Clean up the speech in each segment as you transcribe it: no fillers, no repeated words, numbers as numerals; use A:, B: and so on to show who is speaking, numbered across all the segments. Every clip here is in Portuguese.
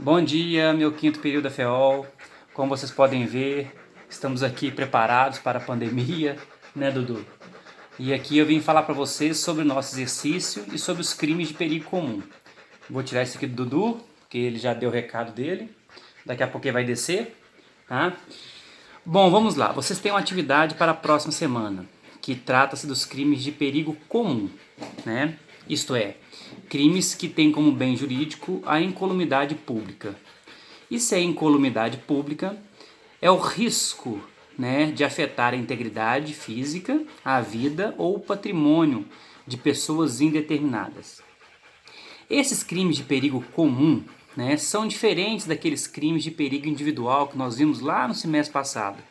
A: Bom dia, meu quinto período da FEOL. Como vocês podem ver, estamos aqui preparados para a pandemia, né, Dudu? E aqui eu vim falar para vocês sobre o nosso exercício e sobre os crimes de perigo comum. Vou tirar isso aqui do Dudu, porque ele já deu o recado dele. Daqui a pouco ele vai descer, tá? Bom, vamos lá. Vocês têm uma atividade para a próxima semana, que trata-se dos crimes de perigo comum, né? Isto é, crimes que têm como bem jurídico a incolumidade pública. E se é incolumidade pública, é o risco, né, de afetar a integridade física, a vida ou o patrimônio de pessoas indeterminadas. Esses crimes de perigo comum, né, são diferentes daqueles crimes de perigo individual que nós vimos lá no semestre passado.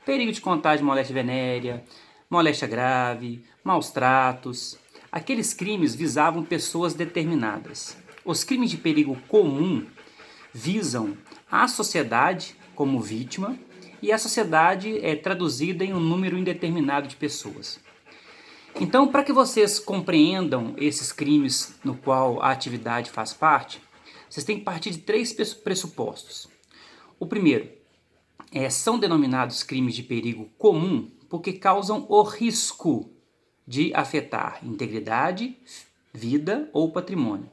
A: Perigo de contágio de moléstia venérea, moléstia grave, maus tratos. Aqueles crimes visavam pessoas determinadas. Os crimes de perigo comum visam a sociedade como vítima e a sociedade é traduzida em um número indeterminado de pessoas. Então, para que vocês compreendam esses crimes no qual a atividade faz parte, vocês têm que partir de três pressupostos. O primeiro, são denominados crimes de perigo comum porque causam o risco de afetar integridade, vida ou patrimônio.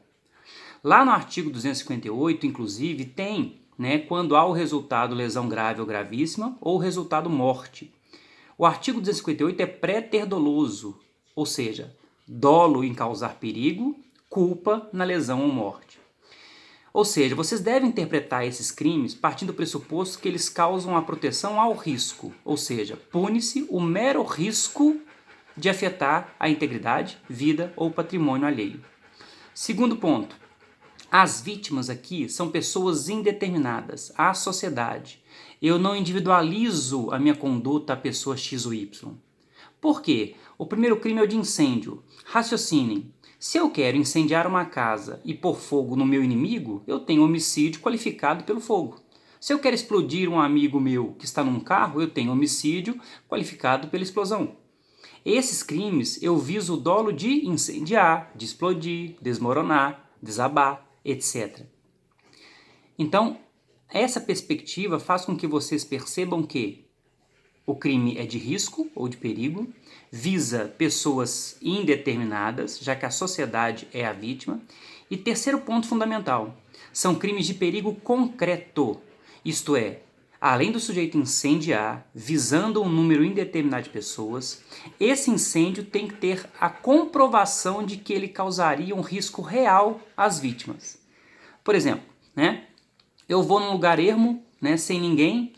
A: Lá no artigo 258, inclusive, tem, né, quando há o resultado lesão grave ou gravíssima ou o resultado morte. O artigo 258 é pré-ter-doloso, ou seja, dolo em causar perigo, culpa na lesão ou morte. Ou seja, vocês devem interpretar esses crimes partindo do pressuposto que eles causam a proteção ao risco, ou seja, pune-se o mero risco de afetar a integridade, vida ou patrimônio alheio. Segundo ponto, as vítimas aqui são pessoas indeterminadas, a sociedade. Eu não individualizo a minha conduta a pessoa X ou Y. Por quê? O primeiro crime é o de incêndio. Raciocinem. Se eu quero incendiar uma casa e pôr fogo no meu inimigo, eu tenho homicídio qualificado pelo fogo. Se eu quero explodir um amigo meu que está num carro, eu tenho homicídio qualificado pela explosão. Esses crimes eu viso o dolo de incendiar, de explodir, desmoronar, desabar, etc. Então, essa perspectiva faz com que vocês percebam que o crime é de risco ou de perigo, visa pessoas indeterminadas, já que a sociedade é a vítima. E terceiro ponto fundamental, são crimes de perigo concreto, isto é, além do sujeito incendiar, visando um número indeterminado de pessoas, esse incêndio tem que ter a comprovação de que ele causaria um risco real às vítimas. Por exemplo, né, eu vou num lugar ermo, né, sem ninguém,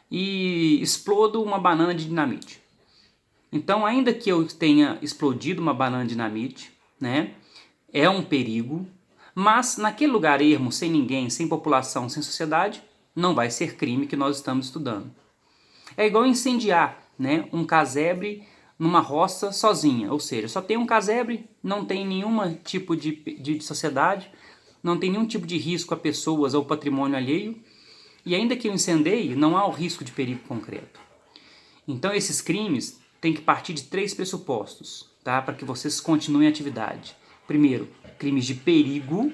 A: e explodo uma banana de dinamite. Então, ainda que eu tenha explodido uma banana de dinamite, né, é um perigo, mas naquele lugar ermo, sem ninguém, sem população, sem sociedade, não vai ser crime que nós estamos estudando. É igual incendiar, né, um casebre numa roça sozinha, ou seja, só tem um casebre, não tem nenhum tipo de sociedade, não tem nenhum tipo de risco a pessoas ou patrimônio alheio, e ainda que eu incendeie, não há o risco de perigo concreto. Então esses crimes têm que partir de três pressupostos, tá? Para que vocês continuem a atividade. Primeiro, crimes de perigo,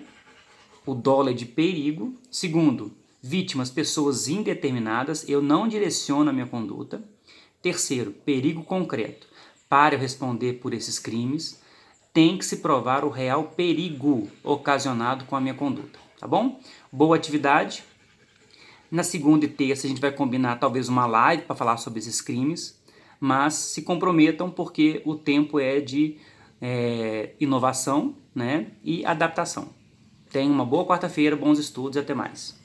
A: o dolo é de perigo. Segundo, vítimas, pessoas indeterminadas, eu não direciono a minha conduta. Terceiro, perigo concreto. Para eu responder por esses crimes, tem que se provar o real perigo ocasionado com a minha conduta, tá bom? Boa atividade. Na segunda e terça a gente vai combinar talvez uma live para falar sobre esses crimes, mas se comprometam porque o tempo é de inovação, né, e adaptação. Tenham uma boa quarta-feira, bons estudos e até mais.